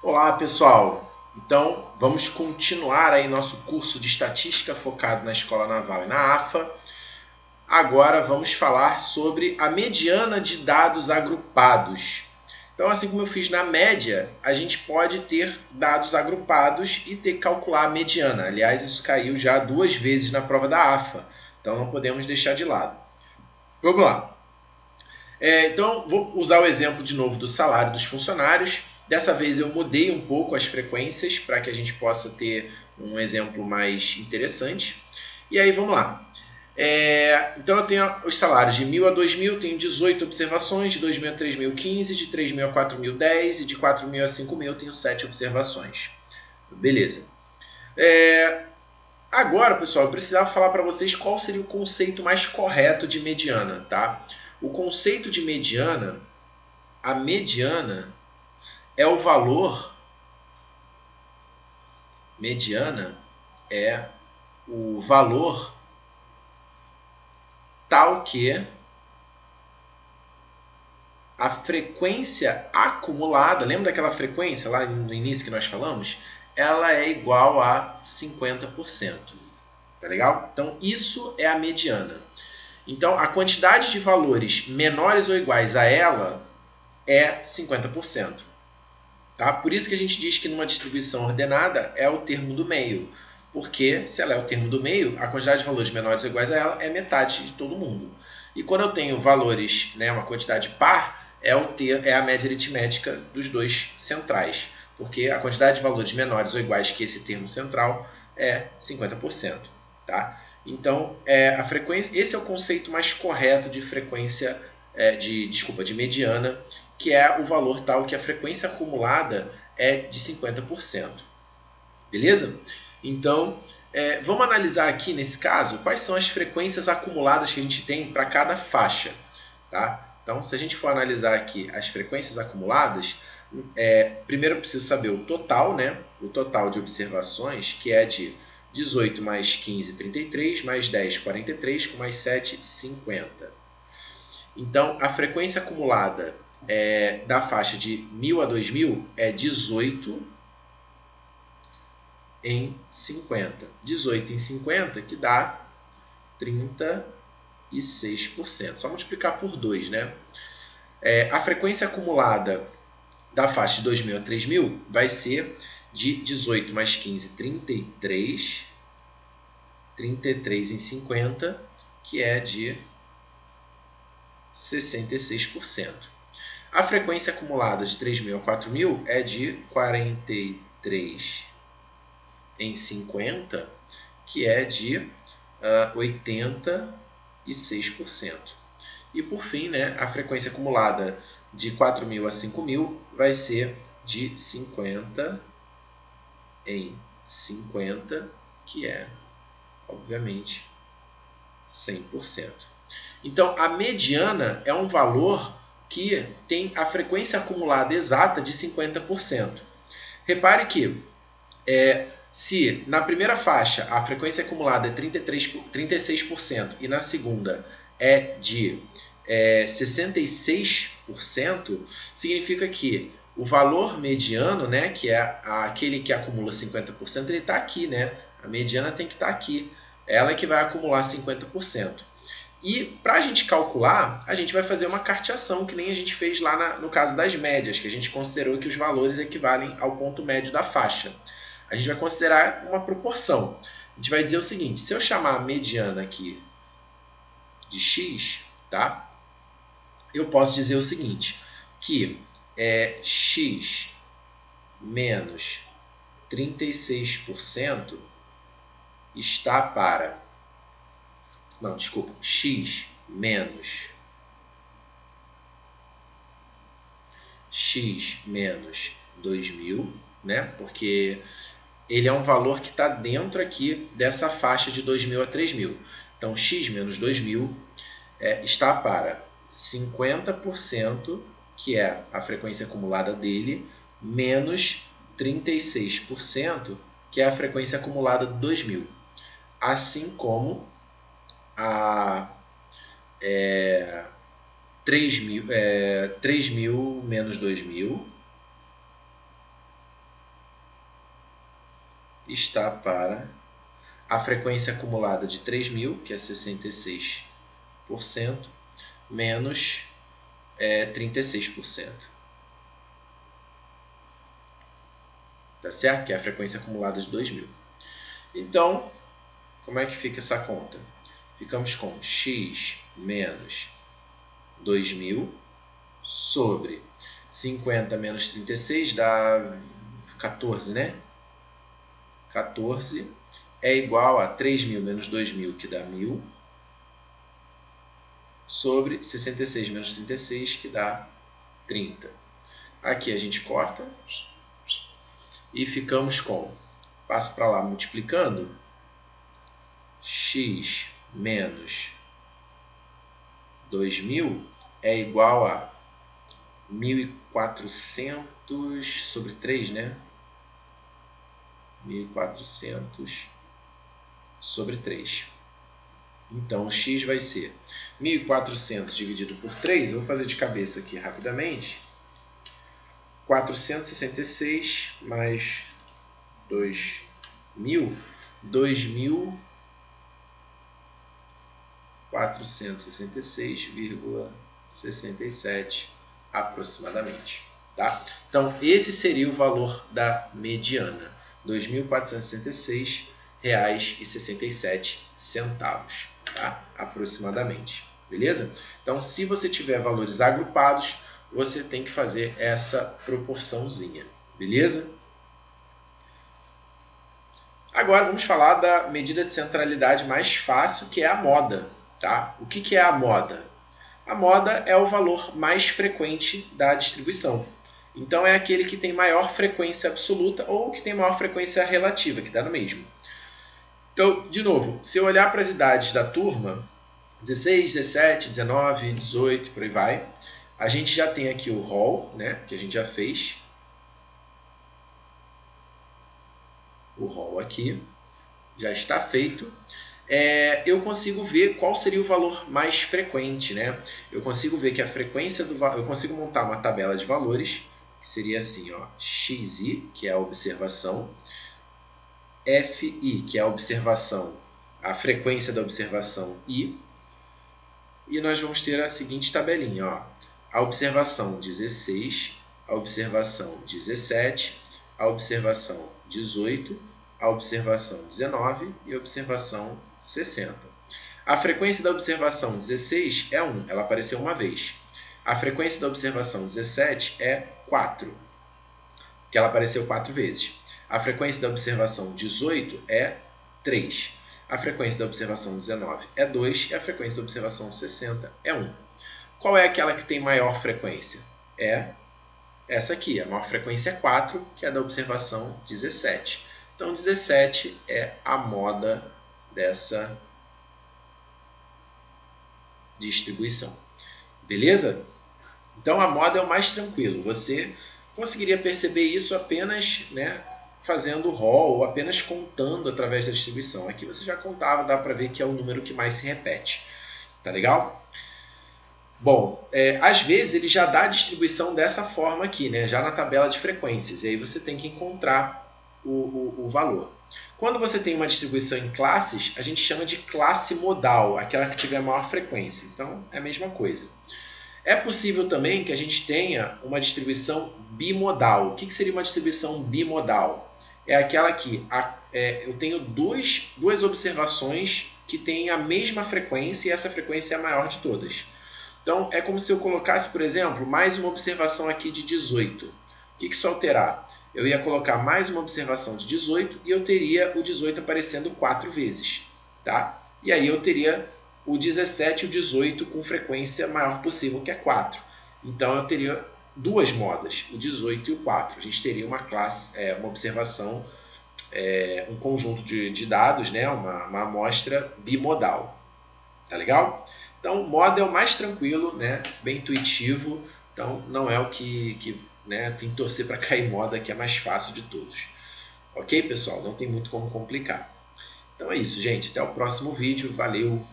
Olá, pessoal! Então, vamos continuar aí nosso curso de estatística focado na Escola Naval e na AFA. Agora vamos falar sobre a mediana de dados agrupados. Então, assim como eu fiz na média, a gente pode ter dados agrupados e ter que calcular a mediana. Aliás, isso caiu já 2 vezes na prova da AFA, então não podemos deixar de lado. Vamos lá! Então, vou usar o exemplo de novo do salário dos funcionários. Dessa vez eu mudei um pouco as frequências para que a gente possa ter um exemplo mais interessante. E aí, vamos lá. Então, eu tenho os salários de 1.000 a 2.000, tenho 18 observações, de 2.000 a 3.000, 15, de 3.000 a 4.000, 10, e de 4.000 a 5.000, tenho 7 observações. Beleza. Agora, pessoal, eu precisava falar para vocês qual seria o conceito mais correto de mediana, tá? O conceito de mediana, a mediana é o valor, mediana é o valor tal que a frequência acumulada, lembra daquela frequência lá no início que nós falamos? Ela é igual a 50%. Tá legal? Então, isso é a mediana. Então, a quantidade de valores menores ou iguais a ela é 50%. Tá? Por isso que a gente diz que numa distribuição ordenada é o termo do meio. Porque se ela é o termo do meio, a quantidade de valores menores ou iguais a ela é metade de todo mundo. E quando eu tenho valores, né, uma quantidade par, é a média aritmética dos dois centrais. Porque a quantidade de valores menores ou iguais que esse termo central é 50%. Tá? Então, a frequência, esse é o conceito mais correto de frequência, de mediana, que é o valor tal que a frequência acumulada é de 50%. Beleza? Então, vamos analisar aqui nesse caso quais são as frequências acumuladas que a gente tem para cada faixa. Tá? Então, se a gente for analisar aqui as frequências acumuladas, primeiro eu preciso saber o total, né? O total de observações, que é de 18 mais 15, 33, mais 10, 43, com mais 7, 50. Então, a frequência acumulada da faixa de 1.000 a 2.000 é 18 em 50. 18 em 50, que dá 36%. Só multiplicar por 2, né? A frequência acumulada da faixa de 2.000 a 3.000 vai ser de 18 mais 15, 33. 33 em 50, que é de 66%. A frequência acumulada de 3.000 a 4.000 é de 43 em 50, que é de 86%. E por fim, né, a frequência acumulada de 4.000 a 5.000 vai ser de 50 em 50, que é, obviamente, 100%. Então, a mediana é um valor que tem a frequência acumulada exata de 50%. Repare que se na primeira faixa a frequência acumulada é 36% e na segunda é de 66%, significa que o valor mediano, né, que é aquele que acumula 50%, ele está aqui, né? A mediana tem que estar aqui. Ela é que vai acumular 50%. E para a gente calcular, a gente vai fazer uma carteação, que nem a gente fez lá no caso das médias, que a gente considerou que os valores equivalem ao ponto médio da faixa. A gente vai considerar uma proporção. A gente vai dizer o seguinte: se eu chamar a mediana aqui de x, tá? Eu posso dizer o seguinte, que x menos 36% está para... Não, desculpa. X menos 2.000, né? Porque ele é um valor que está dentro aqui dessa faixa de 2.000 a 3.000. Então, x menos 2.000 está para 50%, que é a frequência acumulada dele, menos 36%, que é a frequência acumulada de 2.000. Assim como a 3.000 menos 2.000 está para a frequência acumulada de 3.000, que é 66%, menos 36%. Tá certo? Que é a frequência acumulada de 2.000. Então, como é que fica essa conta? Ficamos com x menos 2.000 sobre 50 menos 36 dá 14, né? 14 é igual a 3.000 menos 2.000, que dá 1.000, sobre 66 menos 36, que dá 30. Aqui a gente corta e ficamos com, passo para lá multiplicando, x menos 2.000 é igual a 1.400 sobre 3, né? 1.400 sobre 3. Então, o x vai ser 1.400 dividido por 3. Eu vou fazer de cabeça aqui rapidamente. 466 mais 2.000. 2.466,67 aproximadamente. Tá? Então, esse seria o valor da mediana. R$ 2.466,67, tá? Aproximadamente. Beleza? Então, se você tiver valores agrupados, você tem que fazer essa proporçãozinha. Beleza? Agora vamos falar da medida de centralidade mais fácil, que é a moda. Tá? O que é a moda? A moda é o valor mais frequente da distribuição. Então, é aquele que tem maior frequência absoluta ou que tem maior frequência relativa, que dá no mesmo. Então, de novo, se eu olhar para as idades da turma, 16, 17, 19, 18, por aí vai, a gente já tem aqui o rol, né, que a gente já fez. O rol aqui já está feito. Eu consigo ver qual seria o valor mais frequente, né? Eu consigo ver que a frequência do valor... Eu consigo montar uma tabela de valores, que seria assim, ó, xi, que é a observação, fi, que é a observação, a frequência da observação i, e nós vamos ter a seguinte tabelinha, ó, a observação 16, a observação 17, a observação 18, a observação 19 e a observação 60. A frequência da observação 16 é 1, ela apareceu uma vez. A frequência da observação 17 é 4, que ela apareceu 4 vezes. A frequência da observação 18 é 3. A frequência da observação 19 é 2 e a frequência da observação 60 é 1. Qual é aquela que tem maior frequência? É essa aqui, a maior frequência é 4, que é da observação 17. Então, 17 é a moda dessa distribuição. Beleza? Então, a moda é o mais tranquilo. Você conseguiria perceber isso apenas, né, fazendo rol ou apenas contando através da distribuição. Aqui você já contava, dá para ver que é o número que mais se repete. Tá legal? Bom, às vezes ele já dá a distribuição dessa forma aqui, né, já na tabela de frequências. E aí você tem que encontrar o valor. Quando você tem uma distribuição em classes, a gente chama de classe modal, aquela que tiver maior frequência. Então, é a mesma coisa. É possível também que a gente tenha uma distribuição bimodal. O que seria uma distribuição bimodal? É aquela que eu tenho duas observações que têm a mesma frequência e essa frequência é a maior de todas. Então, é como se eu colocasse, por exemplo, mais uma observação aqui de 18. O que isso alterar? Eu ia colocar mais uma observação de 18 e eu teria o 18 aparecendo 4 vezes. Tá? E aí eu teria o 17 e o 18 com frequência maior possível, que é 4. Então, eu teria duas modas, o 18 e o 4. A gente teria uma classe, uma observação, um conjunto de dados, né? uma amostra bimodal. Tá legal? Então, moda é o mais tranquilo, né? Bem intuitivo. Então, não é o que né, tem que torcer para cair moda, que é mais fácil de todos. Ok, pessoal? Não tem muito como complicar. Então é isso, gente. Até o próximo vídeo. Valeu!